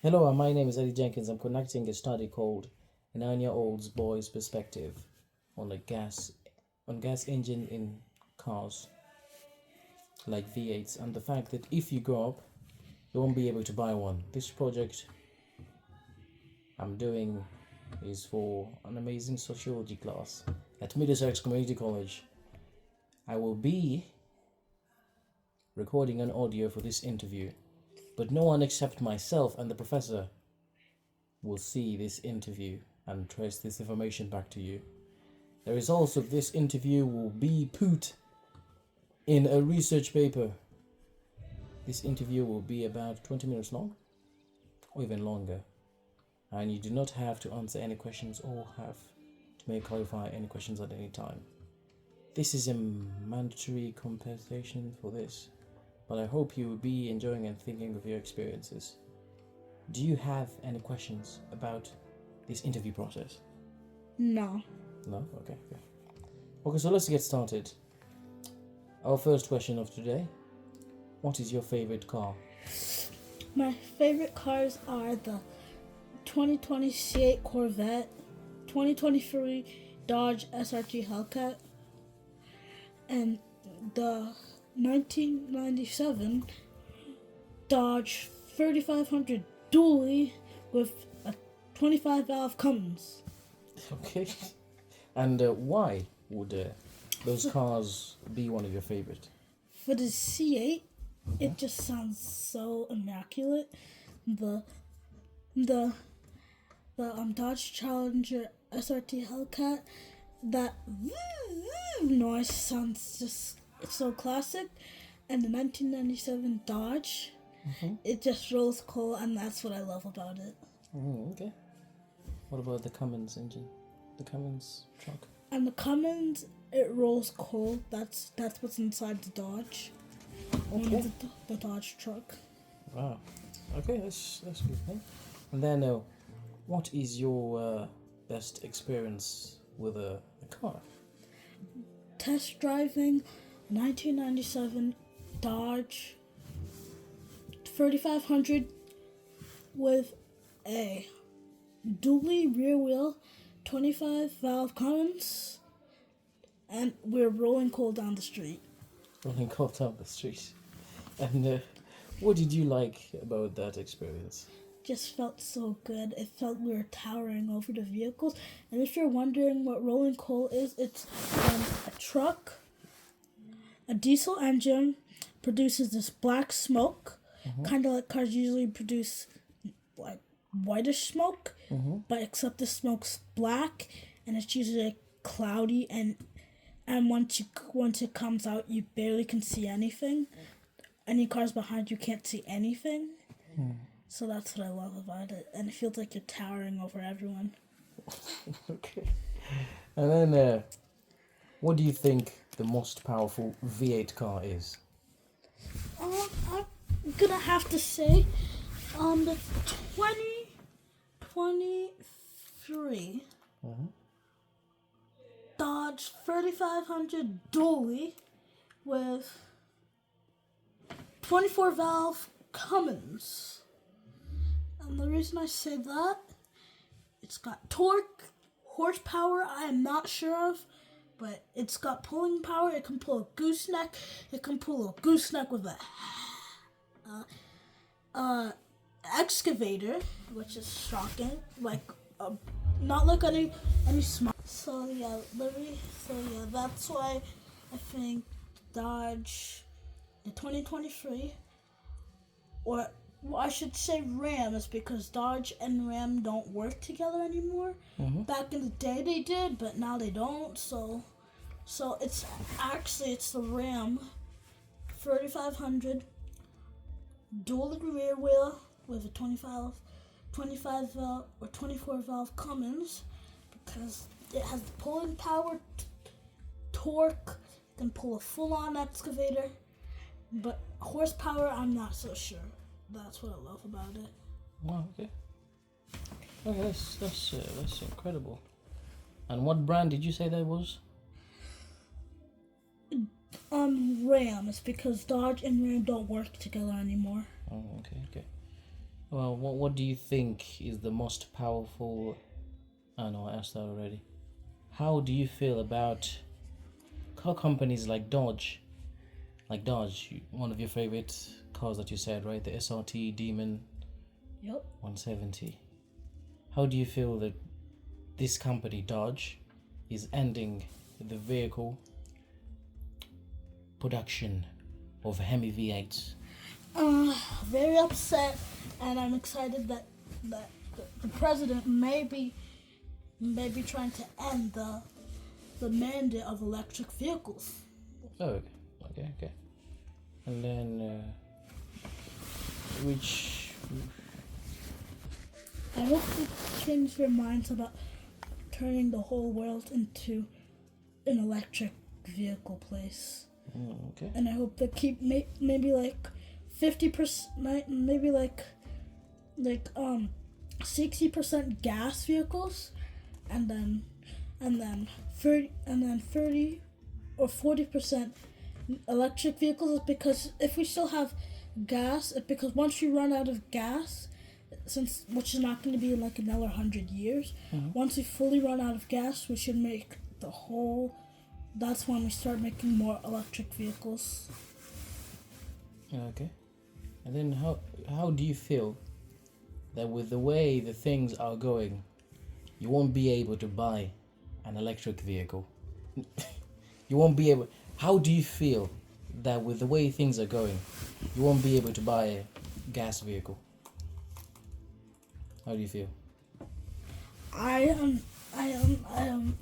Hello, my name is Eddie Jenkins. I'm conducting a study called "A 9-Year-Old Boy's Perspective on a gas engine in cars like V8s and the fact that if you grow up, you won't be able to buy one. This project I'm doing is for an amazing sociology class at Middlesex Community College. I will be recording an audio for this interview, but no one except myself and the professor will see this interview and trace this information back to you. The results of this interview will be put in a research paper. This interview will be about 20 minutes long or even longer, and you do not have to answer any questions or have to make clarify any questions at any time. This is a mandatory compensation for this, but I hope you will be enjoying and thinking of your experiences. Do you have any questions about this interview process? No. No? Okay. Okay, so let's get started. Our first question of today: what is your favorite car? My favorite cars are the 2020 C8 Corvette, 2023 Dodge SRT Hellcat, and the 1997 Dodge 3500 dually with a 25 valve Cummins. Okay. And why would those cars be one of your favorite? For the C8, it just sounds so immaculate. The the Dodge Challenger SRT Hellcat, that noise sounds just so classic, and the 1997 Dodge, it just rolls cool, and that's what I love about it. Okay. What about the Cummins engine? The Cummins truck? And the Cummins, it rolls cool. That's what's inside the Dodge. Okay. The Dodge truck. Wow. Okay, that's good. Huh? And then, what is your best experience with a car? Test driving 1997 Dodge 3500 with a dually rear wheel 25 valve Cummins, and we're rolling coal down the street. Running cold down the street. And what did you like about that experience? Just felt so good. It felt we were towering over the vehicles. And if you're wondering what rolling coal is, it's a truck, a diesel engine produces this black smoke, kind of like cars usually produce, like whitish smoke, but except the smoke's black, and it's usually cloudy, and once it comes out, you barely can see anything. Any cars behind you can't see anything. So that's what I love about it, and it feels like you're towering over everyone. Okay. And then, what do you think the most powerful V8 car is? I'm gonna have to say, the 2023 Dodge 3500 dually with 24 valve Cummins. And the reason I say that, it's got torque, horsepower I am not sure of, but it's got pulling power. It can pull a gooseneck. It can pull a gooseneck with a excavator, which is shocking. Like, not like any smart. So yeah, that's why I think Dodge, the 2023, or I should say Ram, is because Dodge and Ram don't work together anymore. Back in the day they did, but now they don't. So it's the Ram 3500 dual rear wheel with a 25 valve or 24 valve Cummins, because it has the pulling power, torque, it can pull a full-on excavator, but horsepower I'm not so sure. That's what I love about it. Wow. Okay, that's incredible. And what brand did you say that was? Ram. It's because Dodge and Ram don't work together anymore. Oh, okay. Well, what do you think is the most powerful? I know I asked that already. How do you feel about car companies like Dodge? Like Dodge, one of your favorite cars that you said, right? The SRT Demon Yep. 170. How do you feel that this company, Dodge, is ending the vehicle production of Hemi V8s? Very upset, and I'm excited that the president may be trying to end the mandate of electric vehicles. Oh, okay. And then, which. I hope they change their minds about turning the whole world into an electric vehicle place. Okay. And I hope they keep maybe like 50%, maybe like 60% gas vehicles, and then 30 or 40% electric vehicles. Because if we still have gas, because once we run out of gas, which is not going to be in like another 100 years, once we fully run out of gas, we should make that's when we start making more electric vehicles. Okay. And then how do you feel that with the way the things are going, you won't be able to buy an electric vehicle? You won't be able. How do you feel that with the way things are going, you won't be able to buy a gas vehicle? How do you feel? I am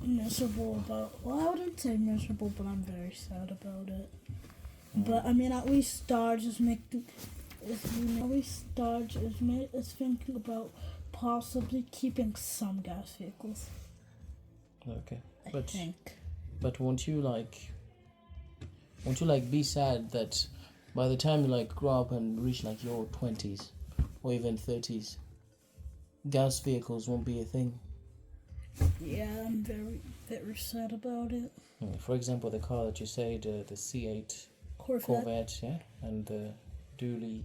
miserable about. Well, I wouldn't say miserable, but I'm very sad about it. But I mean, at least Dodge is making. At least Dodge is thinking about possibly keeping some gas vehicles. Okay. I But think. But won't you be sad that by the time you grow up and reach your 20s or even 30s, gas vehicles won't be a thing? Yeah, I'm very sad about it. For example, the car that you said, the C8 Corvette. yeah, and the Dually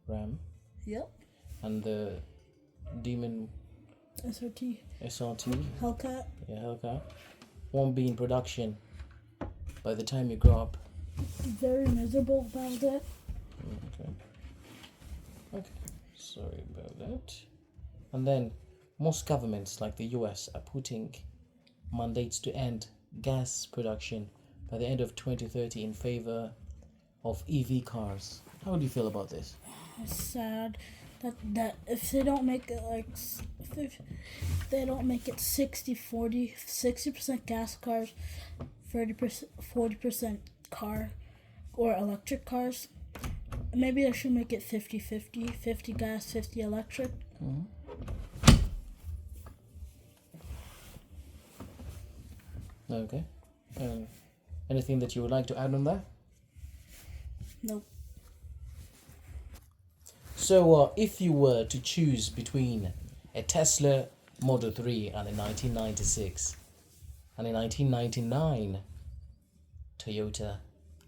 Ram, Yep. and the Demon SRT. SRT, Hellcat. yeah, Hellcat, won't be in production by the time you grow up. Very miserable about it. Okay, sorry about that. And then most governments like the US are putting mandates to end gas production by the end of 2030 in favor of EV cars. How do you feel about this? It's sad that if they don't make it if they don't make it 60-40, 60% gas cars, 40% car or electric cars. Maybe they should make it 50-50, 50 gas, 50 electric. Okay. Anything that you would like to add on that? Nope. So, if you were to choose between a Tesla Model 3 and a 1996 and a 1999 Toyota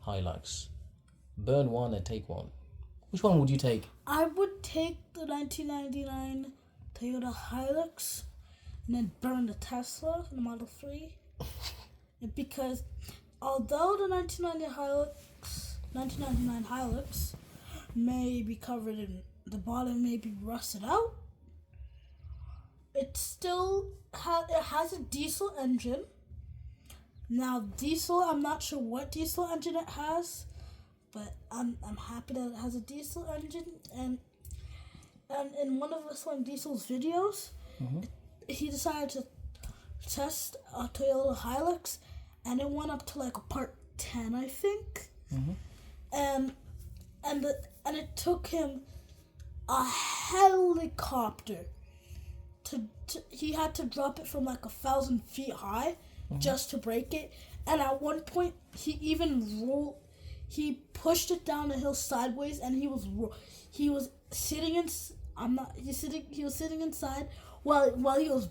Hilux, burn one and take one, which one would you take? I would take the 1999 Toyota Hilux and then burn the Tesla, the Model 3. Because although the 1999 Hilux may be covered in the bottom, may be rusted out, it still has a diesel engine. Now diesel, I'm not sure what diesel engine it has, but I'm happy that it has a diesel engine. And in one of Slim Diesel's videos, he decided to test a Toyota Hilux, and it went up to a part 10, I think. And it took him a helicopter he had to drop it from 1,000 feet high just to break it. And at one point, he pushed it down the hill sideways, and he was sitting inside while he was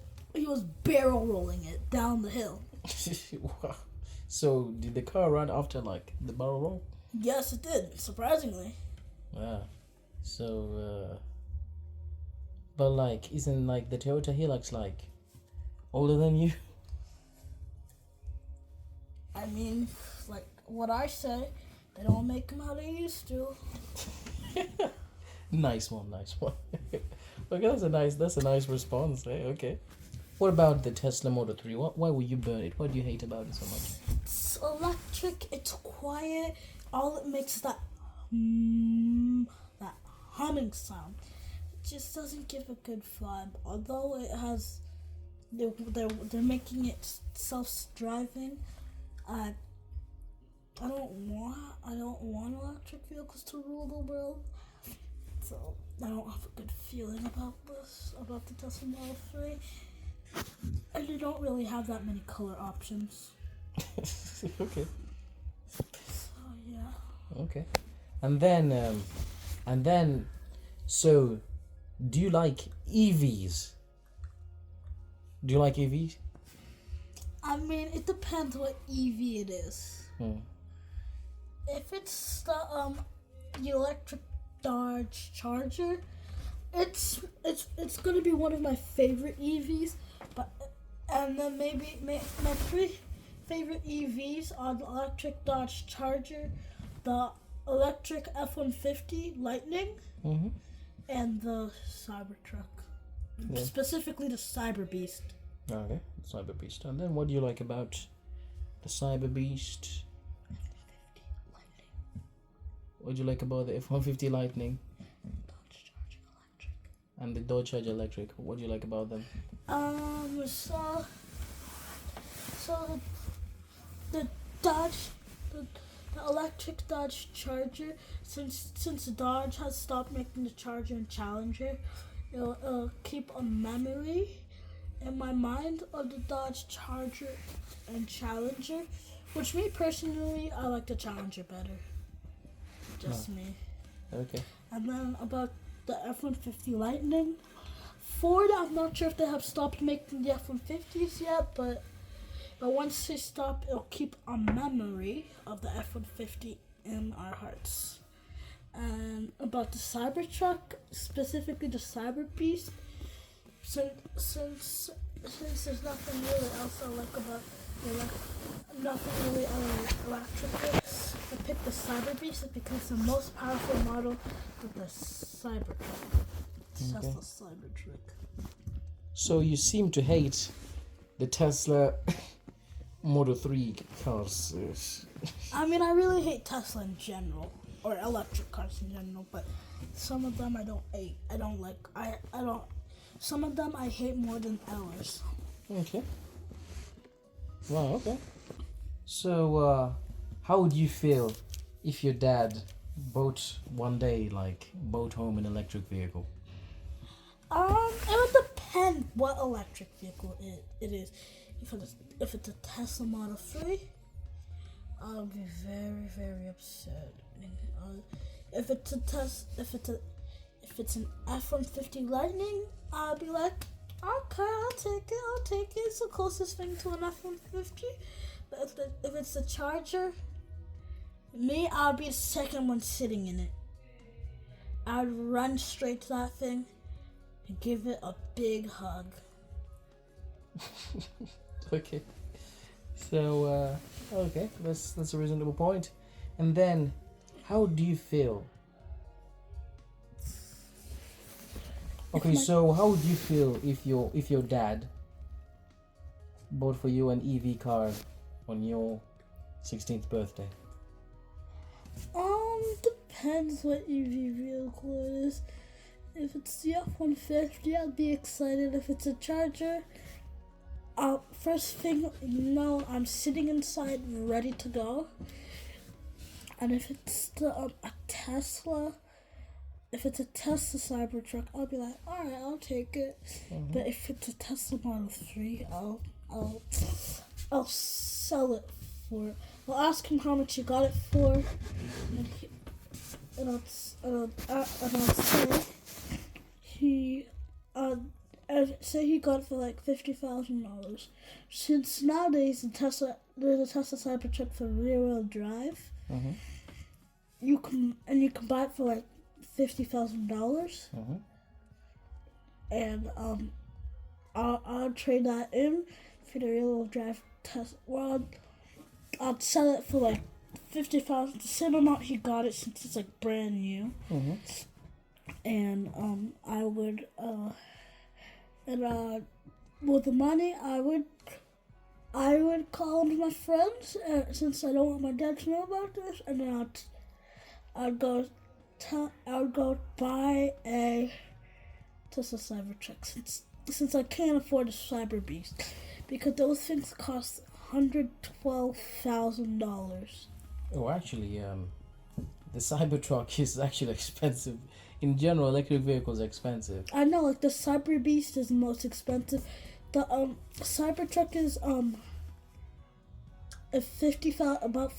barrel rolling it down the hill. Wow. So did the car run after the barrel roll? Yes, it did, surprisingly. Yeah. So But like, isn't like the Toyota Hilux like older than you? I mean, like what I say, they don't make them how they used to. Nice one, nice one. Okay, that's a nice response. Hey, okay. What about the Tesla Model 3? Why will you burn it? What do you hate about it so much? It's electric. It's quiet. All it makes is that that humming sound. It just doesn't give a good vibe. Although it has, they're making it self-driving. I don't want electric vehicles to rule the world. So I don't have a good feeling about the Tesla Model 3. And they don't really have that many color options. Okay. So yeah. Okay. And then, so, do you like EVs? Do you like EVs? I mean, it depends what EV it is. Hmm. If it's the electric Dodge Charger, it's gonna be one of my favorite EVs. But and then maybe my three favorite EVs are the electric Dodge Charger, the electric F-150 Lightning, Mm-hmm. and the Cybertruck. Yeah. Specifically the Cyber Beast. Okay, Cyber Beast. And then what do you like about the Cyber Beast? What do you like about the F-150 Lightning Dodge Charger Electric. and the Dodge Charger Electric? What do you like about them? So the Dodge, the electric Dodge Charger, since Dodge has stopped making the Charger and Challenger, it'll keep a memory in my mind of the Dodge Charger and Challenger, which me personally, I like the Challenger better. Just me. Okay. And then about the F-150 Lightning, Ford, I'm not sure if they have stopped making the F-150s yet, but once they stop, it'll keep a memory of the F-150 in our hearts. And about the Cybertruck, specifically the Cyber Beast, since there's nothing really else I like about nothing really electrical, I picked the Cyber Beast because it's the most powerful model of the Cybertruck. Okay. Tesla Cybertruck. So you seem to hate the Tesla Model 3 cars. I mean, I really hate Tesla in general, or electric cars in general, but some of them I don't hate. I don't like. I don't. Some of them I hate more than others. Okay. Wow, okay. So, how would you feel if your dad bought home an electric vehicle? It would depend what electric vehicle it is. If it's a Tesla Model 3, I'll be very, very upset. If it's an F-150 Lightning, I'll be like, okay, I'll take it. It's the closest thing to an F-150. But if it's a Charger, I'll be the second one sitting in it. I'd run straight to that thing and give it a big hug. Okay. So, okay, that's a reasonable point. And then, how do you feel? Okay, so how would you feel if your dad bought for you an EV car on your 16th birthday? Depends what EV vehicle it is. If it's the F-150, I'll be excited. If it's a Charger, first thing, I'm sitting inside ready to go. And if it's a Tesla, if it's a Tesla Cybertruck, I'll be like, alright, I'll take it. Mm-hmm. But if it's a Tesla Model 3, I'll sell it for. I'll ask him how much he got it for, and I'll say he got it for like $50,000. Since nowadays there's a Tesla Cybertruck for rear-wheel drive, Mm-hmm. you can buy it for like $50,000. Mm-hmm. and I'll trade that in for the real drive test. Well, I'll sell it for like 50,000, the same amount he got it since it's like brand new. Mm-hmm. And I would with the money I would call on my friends since I don't want my dad to know about this, and then I'd go buy a Tesla Cybertruck since I can't afford a Cyber Beast because those things cost $112,000. Oh, actually, the Cybertruck is actually expensive. In general, electric vehicles are expensive. I know, like the Cyber Beast is the most expensive. The Cybertruck is about $50,000, about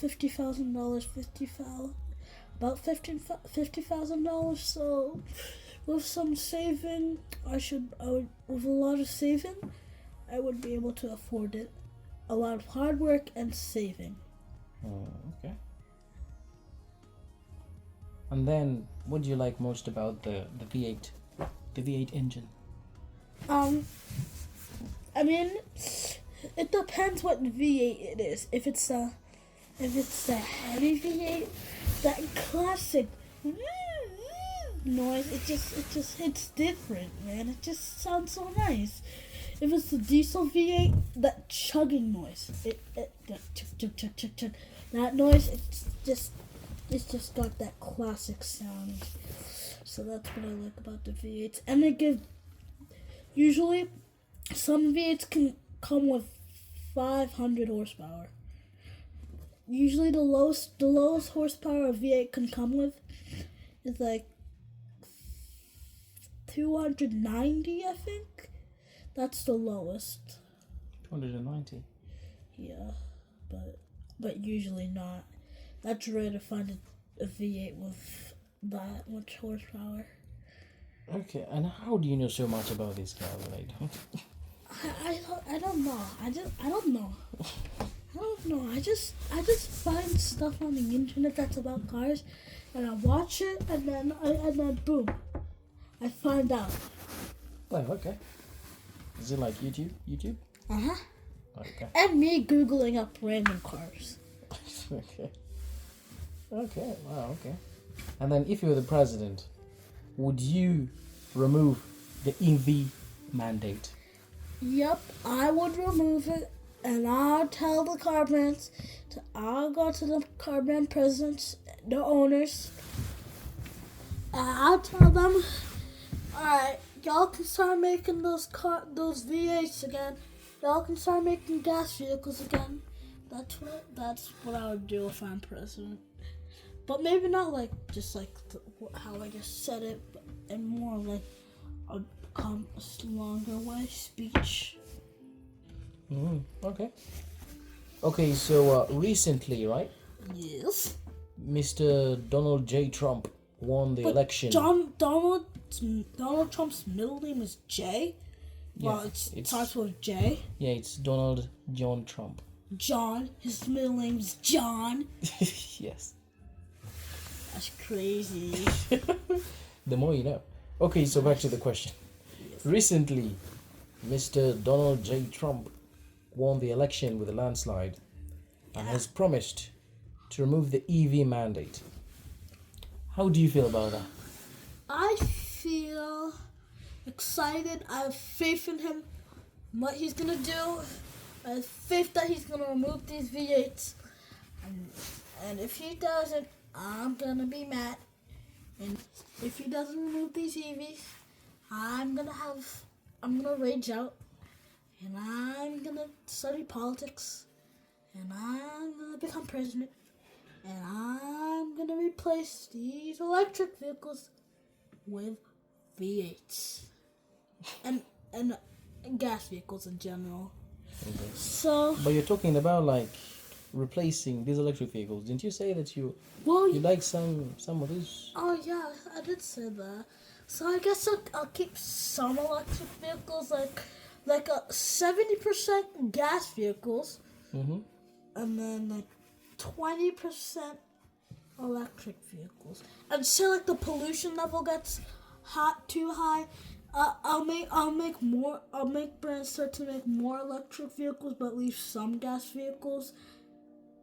$50,000. So with some saving, with a lot of saving, I would be able to afford it. A lot of hard work and saving. Okay. And then, what do you like most about the V8, the V8 engine? I mean, it depends what V8 it is. If it's the heavy V8, that classic noise, it just hits different, man. It just sounds so nice. If it's the diesel V8, that chugging noise, that chug chug chug chug, that noise, it's just got that classic sound. So that's what I like about the V8s. And they give, usually, some V8s can come with 500 horsepower. Usually the lowest horsepower a V8 can come with is like 290, I think. That's the lowest. 290. Yeah, but usually not. That's rare to find a V8 with that much horsepower. Okay, and how do you know so much about this car that I don't? I don't know. I don't know. I don't know. I just find stuff on the internet that's about cars, and I watch it, and then boom, I find out. Oh, okay. Is it like YouTube? Uh-huh. Okay. And me Googling up random cars. Okay. Okay, wow, okay. And then if you were the president, would you remove the EV mandate? Yep, I would remove it, and I'll tell the car brands, I'll go to the car brand presidents, the owners, and I'll tell them, alright, y'all can start making those V8s again. Y'all can start making gas vehicles again. That's what I would do if I'm president. But maybe not like just like how I just said it, but and more like a longer way speech. Okay. Okay, so recently, right? Yes. Mr. Donald J. Trump won the election. Donald Trump's middle name is J. Well, it starts with J. Yeah, it's Donald John Trump. John. His middle name's John. Yes. That's crazy. The more you know. Okay, so back to the question. Yes. Recently, Mr. Donald J. Trump won the election with a landslide and has promised to remove the EV mandate. How do you feel about that? I feel excited. I have faith in him, what he's gonna do. I have faith that he's gonna remove these V8s. And if he doesn't, I'm gonna be mad. And if he doesn't remove these EVs, I'm gonna rage out. And I'm gonna study politics. And I'm gonna become president. And I'm gonna replace these electric vehicles with V8s. And gas vehicles in general. Okay. So, But you're talking about like replacing these electric vehicles. Didn't you say that you like some of these? Oh yeah, I did say that. So I guess I'll keep some electric vehicles, like a 70% gas vehicles, Mm-hmm. and then like 20% electric vehicles. And say like the pollution level gets too high, I'll make brands start to make more electric vehicles, but leave some gas vehicles.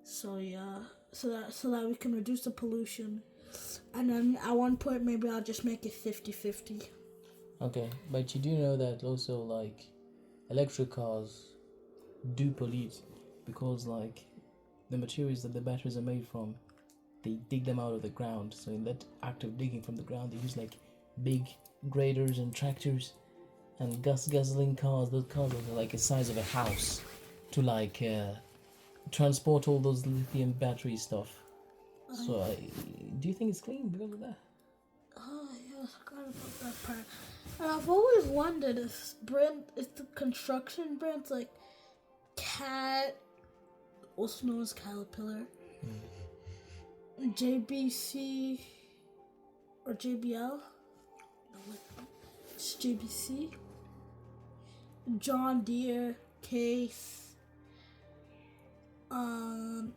So yeah, so that we can reduce the pollution. And then at one point maybe I'll just make it 50-50. Okay, but you do know that also like electric cars do pollute because like the materials that the batteries are made from, they dig them out of the ground. So in that act of digging from the ground, they use like big graders and tractors and gasoline cars. Those cars are like the size of a house to like transport all those lithium battery stuff. So do you think it's clean because of that? Oh yeah, I forgot about that part. And I've always wondered if the construction brands like Cat, also known as Caterpillar, JBC or JBL, no, wait, it's JBC, John Deere, Case, and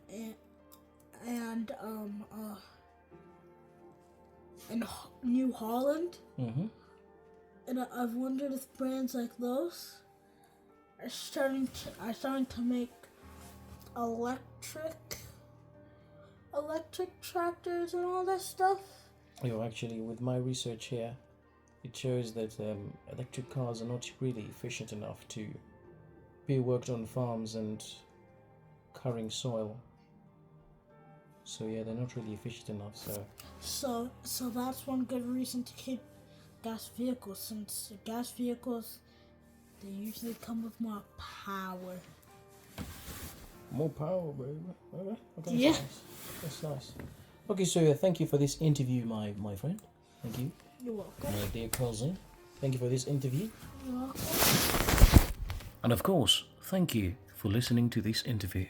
New Holland. Mm-hmm. And I've wondered if brands like those are starting to make electric tractors and all that stuff. Actually, with my research here, it shows that electric cars are not really efficient enough to be worked on farms and carrying soil. So yeah, they're not really efficient enough. So that's one good reason to keep gas vehicles, since gas vehicles, they usually come with more power. More power, baby. Okay, Yeah. That's nice. Okay, so yeah, thank you for this interview, my friend. Thank you, You're welcome. my dear cousin. Thank you for this interview. You're welcome. And of course, thank you for listening to this interview.